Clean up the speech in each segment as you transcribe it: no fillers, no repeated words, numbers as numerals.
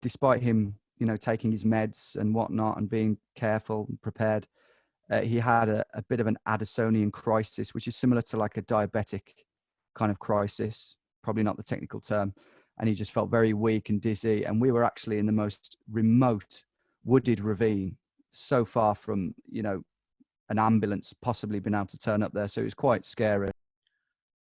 despite him, taking his meds and whatnot and being careful and prepared, he had a bit of an Addisonian crisis, which is similar to like a diabetic kind of crisis, probably not the technical term. And he just felt very weak and dizzy. And we were actually in the most remote wooded ravine, so far from, an ambulance possibly being able to turn up there. So it was quite scary.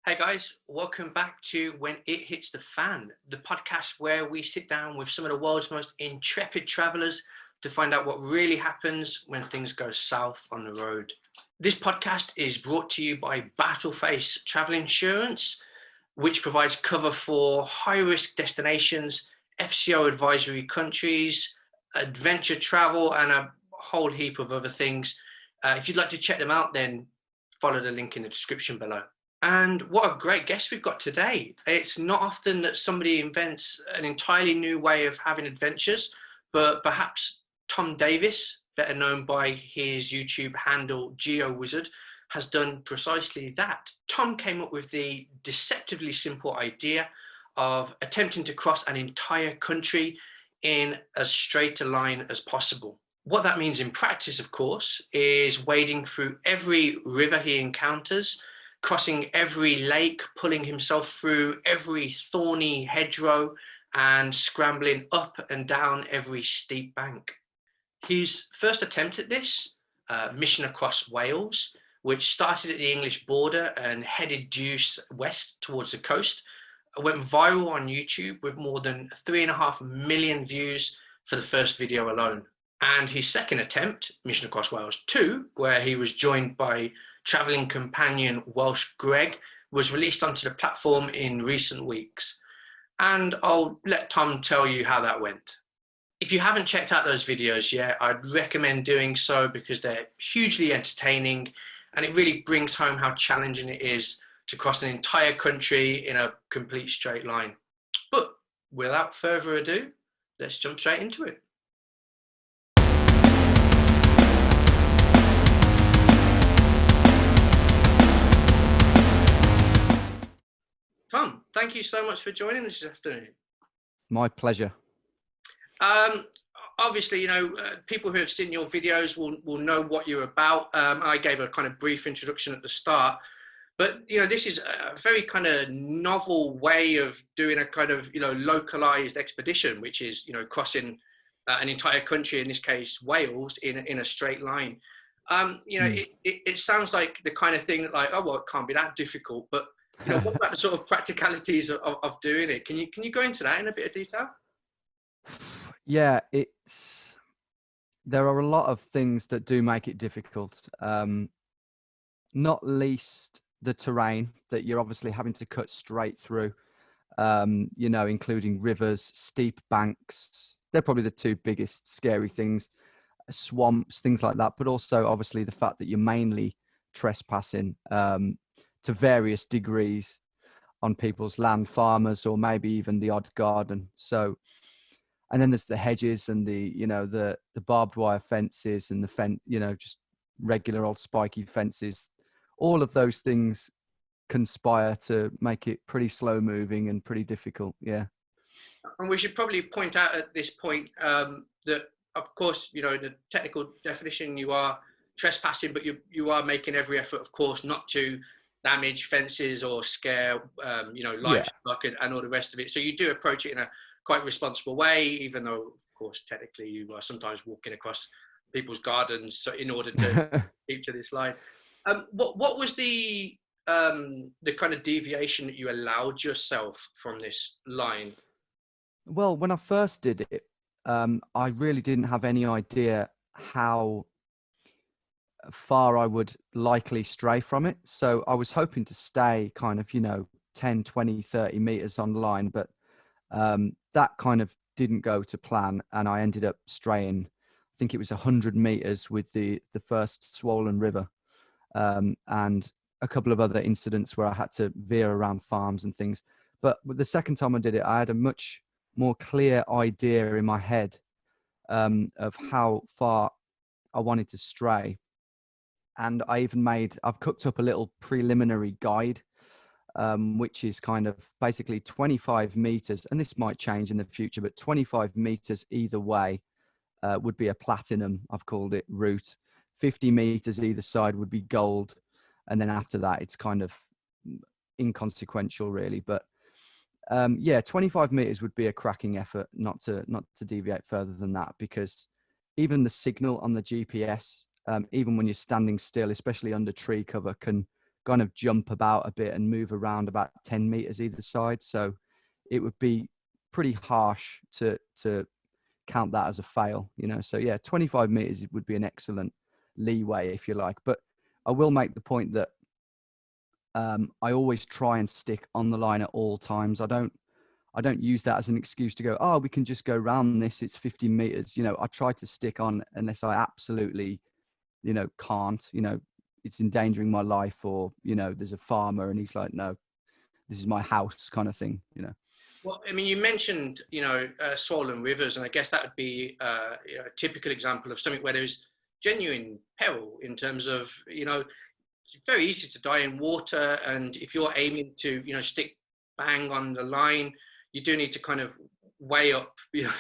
Hey guys, welcome back to When It Hits the Fan, the podcast where we sit down with some of the world's most intrepid travelers to find out what really happens when things go south on the road. This podcast is brought to you by Battleface Travel Insurance, which provides cover for high-risk destinations, FCO advisory countries, adventure travel, and a whole heap of other things. If you'd like to check them out, then follow the link in the description below. And what a great guest we've got today. It's not often that somebody invents an entirely new way of having adventures, but perhaps Tom Davies, better known by his YouTube handle GeoWizard, has done precisely that. Tom came up with the deceptively simple idea of attempting to cross an entire country in as straight a line as possible. What that means in practice, of course, is wading through every river he encounters, crossing every lake, pulling himself through every thorny hedgerow, and scrambling up and down every steep bank. His first attempt at this, mission across Wales, which started at the English border and headed due west towards the coast, went viral on YouTube with more than 3.5 million views for the first video alone. And his second attempt, Mission Across Wales 2, where he was joined by travelling companion Welsh Greg, was released onto the platform in recent weeks. And I'll let Tom tell you how that went. If you haven't checked out those videos yet, I'd recommend doing so because they're hugely entertaining and it really brings home how challenging it is to cross an entire country in a complete straight line. But without further ado, let's jump straight into it. Tom, thank you so much for joining us this afternoon. My pleasure. Obviously, people who have seen your videos will know what you're about. I gave a kind of brief introduction at the start, but this is a very kind of novel way of doing a kind of localized expedition, which is crossing an entire country, in this case Wales, in a straight line. It sounds like the kind of thing that it can't be that difficult, but what about the sort of practicalities of doing it? Can you go into that in a bit of detail? Yeah, there are a lot of things that do make it difficult. Not least the terrain that you're obviously having to cut straight through, including rivers, steep banks. They're probably the two biggest scary things, swamps, things like that. But also obviously the fact that you're mainly trespassing to various degrees on people's land, farmers, or maybe even the odd garden. So, and then there's the hedges and the barbed wire fences and just regular old spiky fences. All of those things conspire to make it pretty slow moving and pretty difficult. Yeah. And we should probably point out at this point that, of course, the technical definition, you are trespassing, but you are making every effort, of course, not to damage fences or scare, livestock and all the rest of it. So you do approach it in a quite responsible way, even though, of course, technically you are sometimes walking across people's gardens so in order to keep to this line. What was the kind of deviation that you allowed yourself from this line? Well, when I first did it, I really didn't have any idea how far I would likely stray from it. So I was hoping to stay kind of, 10, 20, 30 meters on the line, but that kind of didn't go to plan. And I ended up straying, I think it was 100 meters with the first swollen river. And a couple of other incidents where I had to veer around farms and things. But the second time I did it, I had a much more clear idea in my head of how far I wanted to stray. And I've cooked up a little preliminary guide which is kind of basically 25 meters, and this might change in the future, but 25 meters either way would be a platinum, I've called it, route. 50 meters either side would be gold, and then after that it's kind of inconsequential really. But yeah, 25 meters would be a cracking effort, not to deviate further than that, because even the signal on the GPS, even when you're standing still, especially under tree cover, can kind of jump about a bit and move around about 10 meters either side. So it would be pretty harsh to count that as a fail, you know. So yeah, 25 meters would be an excellent leeway, if you like. But I will make the point that I always try and stick on the line at all times. I don't use that as an excuse to go, oh, we can just go around this, it's 50 meters. You know, I try to stick on unless I absolutely, you know, can't, you know, it's endangering my life, or, you know, there's a farmer and he's like, no, this is my house, kind of thing, you know. Well, I mean, you mentioned, you know, swollen rivers, and I guess that would be a typical example of something where there's genuine peril in terms of, you know, it's very easy to die in water, and if you're aiming to, you know, stick bang on the line, you do need to kind of weigh up, you know,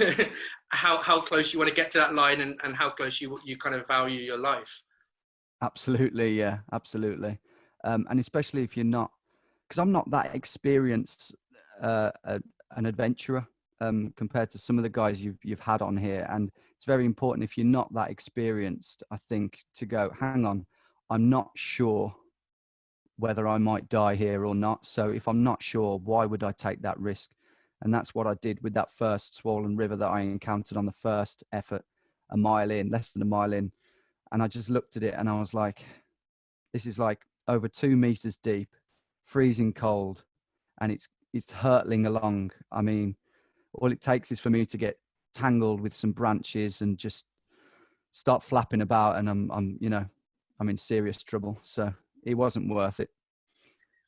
how close you want to get to that line, and how close you kind of value your life. Absolutely, yeah, absolutely. And especially if you're not, because I'm not that experienced an adventurer compared to some of the guys you've had on here, and it's very important if you're not that experienced, I think, to go, hang on, I'm not sure whether I might die here or not. So if I'm not sure, why would I take that risk? And that's what I did with that first swollen river that I encountered on the first effort, a mile in, less than a mile in. And I just looked at it and I was like, this is like over 2 meters deep, freezing cold, and it's hurtling along. I mean, all it takes is for me to get tangled with some branches and just start flapping about, and I'm you know, I'm in serious trouble. So it wasn't worth it.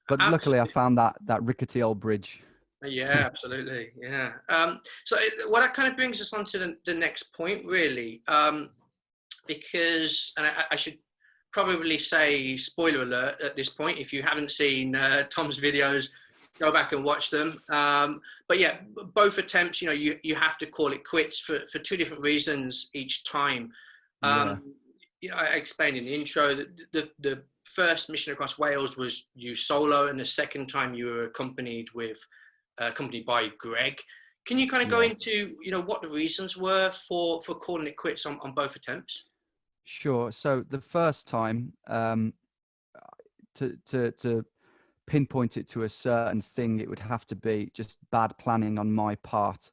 But luckily I Absolutely. found that rickety old bridge. Yeah, absolutely. Yeah. So what that kind of brings us on to the next point, really, because, and I should probably say, spoiler alert at this point, if you haven't seen Tom's videos, go back and watch them. But yeah, both attempts, you know, you have to call it quits for two different reasons each time. Yeah. You know, I explained in the intro that the first mission across Wales was you solo, and the second time you were accompanied by Greg. Can you kind of go Yeah. into, you know, what the reasons were for calling it quits on both attempts? Sure. So the first time, to pinpoint it to a certain thing, it would have to be just bad planning on my part.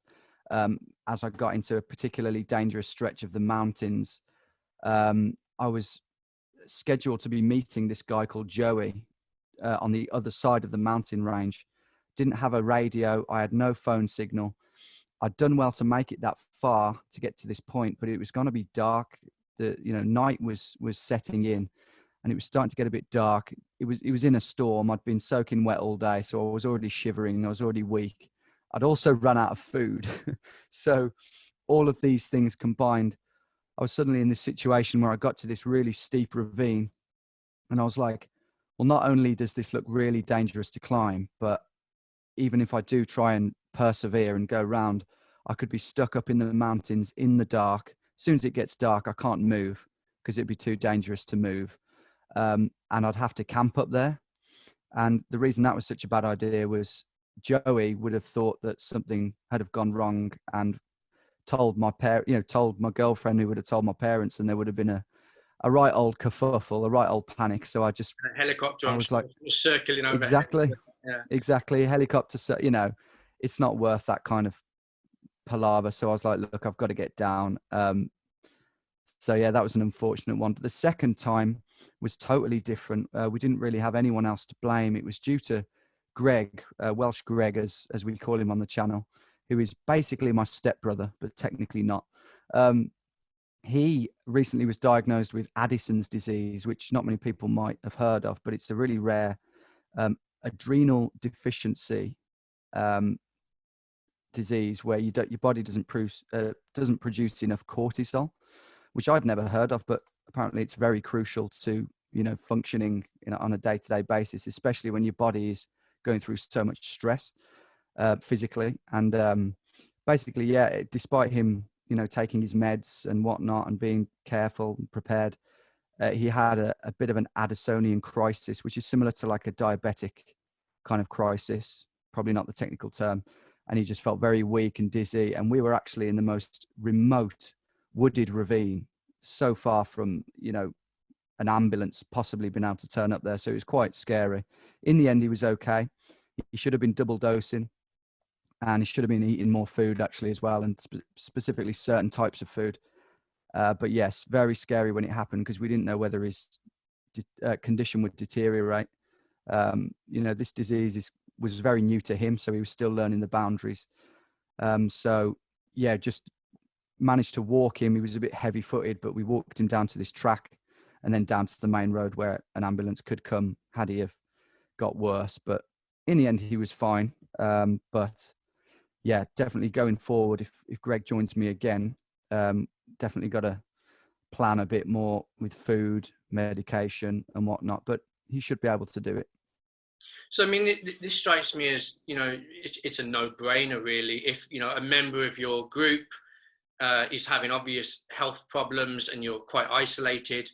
As I got into a particularly dangerous stretch of the mountains, I was scheduled to be meeting this guy called Joey on the other side of the mountain range. Didn't have a radio. I had no phone signal. I'd done well to make it that far to get to this point, but it was going to be dark. The, you know, night was setting in, and it was starting to get a bit dark. It was in a storm. I'd been soaking wet all day, so I was already shivering. I was already weak. I'd also run out of food. So all of these things combined, I was suddenly in this situation where I got to this really steep ravine, and I was like, well, not only does this look really dangerous to climb, but even if I do try and persevere and go round, I could be stuck up in the mountains in the dark. As soon as it gets dark, I can't move because it'd be too dangerous to move. And I'd have to camp up there. And the reason that was such a bad idea was Joey would have thought that something had have gone wrong and told my told my girlfriend, who would have told my parents, and there would have been a right old kerfuffle, a right old panic. So A helicopter, I I'm was sure, like, was circling overhead. exactly, Yeah. exactly, helicopter. So, you know, it's not worth that kind of palaver. So I was like, look, I've got to get down. So yeah, that was an unfortunate one. But the second time was totally different. We didn't really have anyone else to blame. It was due to Greg, Welsh Greg, as we call him on the channel, who is basically my stepbrother, but technically not. He recently was diagnosed with Addison's disease, which not many people might have heard of, but it's a really rare adrenal deficiency disease where your body doesn't produce enough cortisol, which I'd never heard of, but apparently it's very crucial to, you know, functioning on a day-to-day basis, especially when your body is going through so much stress physically. And basically, yeah, despite him, taking his meds and whatnot and being careful and prepared, he had a bit of an Addisonian crisis, which is similar to like a diabetic kind of crisis, probably not the technical term. And he just felt very weak and dizzy. And we were actually in the most remote wooded ravine, so far from, an ambulance possibly been able to turn up there. So it was quite scary. In the end, he was okay. He should have been double dosing, and he should have been eating more food actually as well, and specifically certain types of food. But yes, very scary when it happened, because we didn't know whether his condition would deteriorate. This disease was very new to him, so he was still learning the boundaries. So yeah, just managed to walk him. He was a bit heavy footed, but we walked him down to this track and then down to the main road where an ambulance could come had he have got worse. But in the end, he was fine. But yeah, definitely going forward, if Greg joins me again, definitely got to plan a bit more with food, medication and whatnot, but he should be able to do it. So, I mean, this strikes me as, it's a no-brainer really. If, a member of your group is having obvious health problems and you're quite isolated,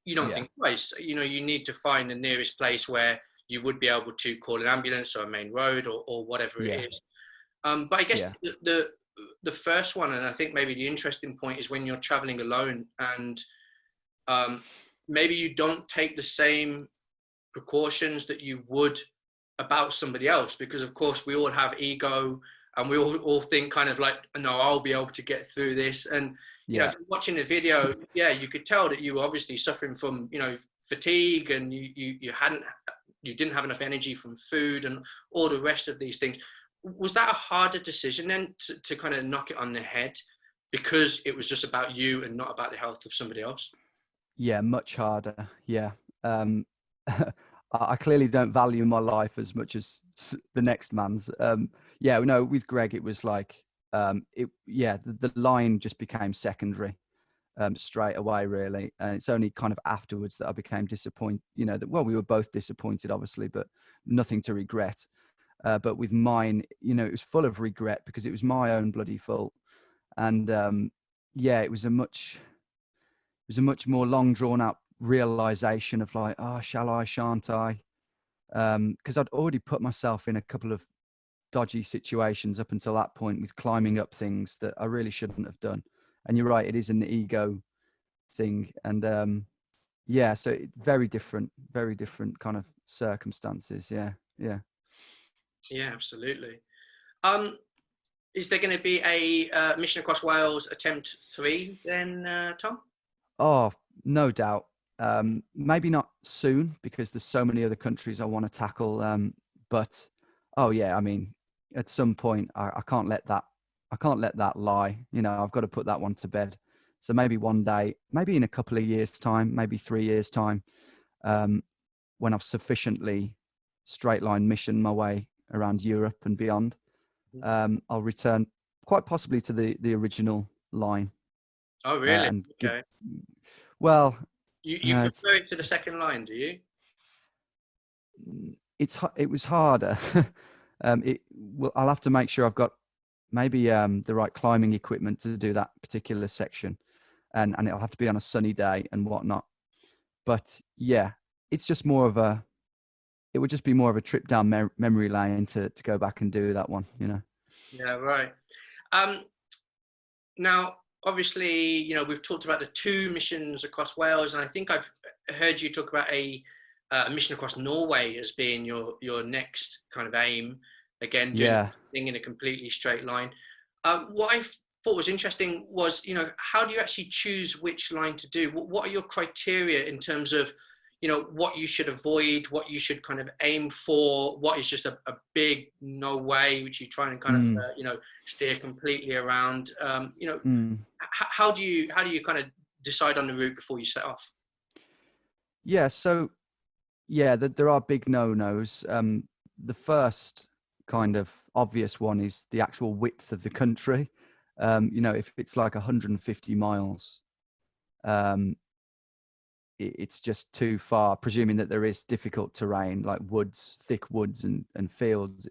you don't think twice. You need to find the nearest place where you would be able to call an ambulance or a main road or whatever it is. But I guess the first one, and I think maybe the interesting point, is when you're traveling alone and maybe you don't take the same precautions that you would about somebody else, because of course we all have ego and we all think kind of like, no, I'll be able to get through this. And from watching the video, you could tell that you were obviously suffering from fatigue, and you didn't have enough energy from food and all the rest of these things. Was that a harder decision then to kind of knock it on the head, because it was just about you and not about the health of somebody else? Yeah, much harder. Yeah. I clearly don't value my life as much as the next man's. With Greg, it was like, the line just became secondary straight away, really. And it's only kind of afterwards that I became disappointed, we were both disappointed, obviously, but nothing to regret. But with mine, it was full of regret because it was my own bloody fault. And it was a much more long drawn out realization of like, oh, shall I, shan't I? Because I'd already put myself in a couple of dodgy situations up until that point with climbing up things that I really shouldn't have done. And you're right, it is an ego thing. And so very different kind of circumstances. Yeah, absolutely. Is there going to be a Mission Across Wales attempt 3 then, Tom? Oh, no doubt. Maybe not soon, because there's so many other countries I want to tackle. But I mean, at some point I can't let that lie. I've got to put that one to bed. So maybe one day, maybe in a couple of years' time, maybe 3 years' time, when I've sufficiently straight line mission my way around Europe and beyond, I'll return quite possibly to the original line. Oh, really? Okay. You prefer it to the second line, do you? It was harder. I'll have to make sure I've got maybe the right climbing equipment to do that particular section, and it'll have to be on a sunny day and whatnot. But yeah, it's just it would just be more of a trip down memory lane to go back and do that one, Yeah, right. Now, obviously, we've talked about the 2 missions across Wales, and I think I've heard you talk about a mission across Norway as being your next kind of aim. Again, doing thing in a completely straight line. What I thought was interesting was, how do you actually choose which line to do? What are your criteria in terms of, what you should avoid, what you should kind of aim for, what is just a big no way, which you try and kind of, steer completely around? How do you kind of decide on the route before you set off? Yeah, so there are big no-nos. The first kind of obvious one is the actual width of the country. If it's like 150 miles, it's just too far, presuming that there is difficult terrain like woods, thick woods and fields,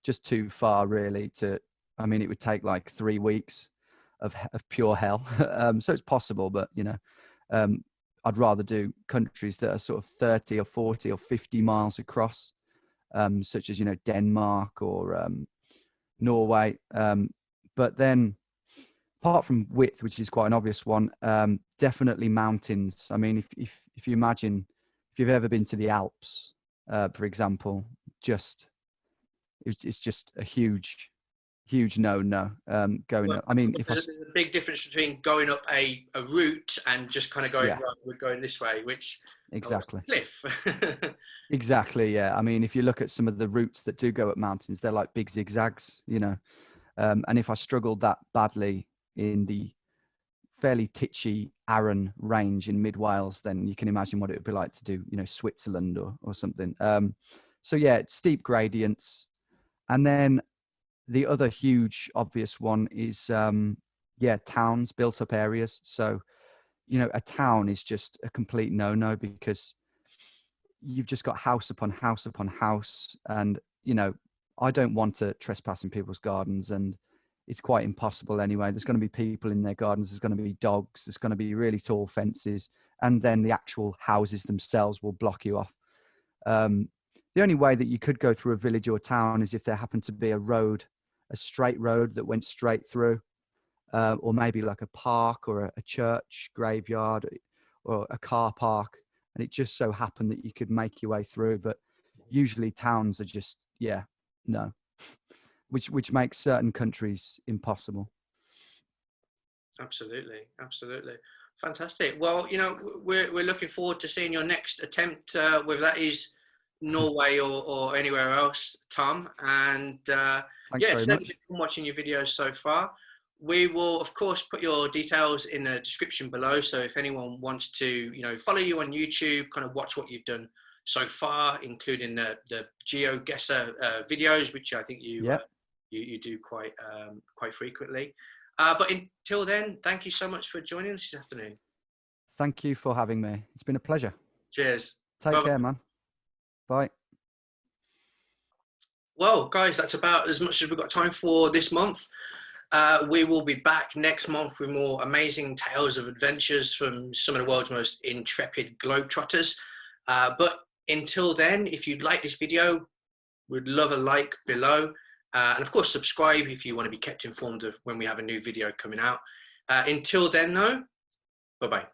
just too far really to, I mean, it would take like 3 weeks of pure hell. So it's possible, but you know, I'd rather do countries that are sort of 30 or 40 or 50 miles across, such as, you know, Denmark or Norway. But then apart from width, which is quite an obvious one, definitely mountains. I mean, if you imagine, if you've ever been to the Alps, for example, it's just a huge no going up. I mean, if there's a big difference between going up a route and just kind of going, yeah, right, we're going this way, which exactly. Cliff. Exactly, yeah. I mean, if you look at some of the routes that do go up mountains, they're like big zigzags, you know. And if I struggled that badly in the fairly titchy Arran range in mid Wales, then you can imagine what it would be like to do, you know, Switzerland or something. So yeah, it's steep gradients. And then the other huge obvious one is towns, built up areas. So, you know, a town is just a complete no because you've just got house upon house upon house, and you know, I don't want to trespass in people's gardens, and it's quite impossible anyway. There's going to be people in their gardens, there's going to be dogs, there's going to be really tall fences, and then the actual houses themselves will block you off. The only way that you could go through a village or town is if there happened to be a road, a straight road that went straight through, or maybe like a park or a church graveyard or a car park, and it just so happened that you could make your way through. But usually towns are just, yeah, no, which makes certain countries impossible. Absolutely, absolutely. Fantastic. Well, you know, we're looking forward to seeing your next attempt, whether that is Norway or anywhere else, Tom. And Thanks very much. been watching your videos so far. We will, of course, put your details in the description below. So if anyone wants to, you know, follow you on YouTube, kind of watch what you've done so far, including the GeoGuessr videos, which I think you do quite frequently. But until then, thank you so much for joining us this afternoon. Thank you for having me. It's been a pleasure. Cheers. Take care, man. Bye. Well, guys, that's about as much as we've got time for this month. We will be back next month with more amazing tales of adventures from some of the world's most intrepid globetrotters. But until then, if you'd like this video, we'd love a like below. And of course, subscribe if you want to be kept informed of when we have a new video coming out. Until then, though, bye-bye.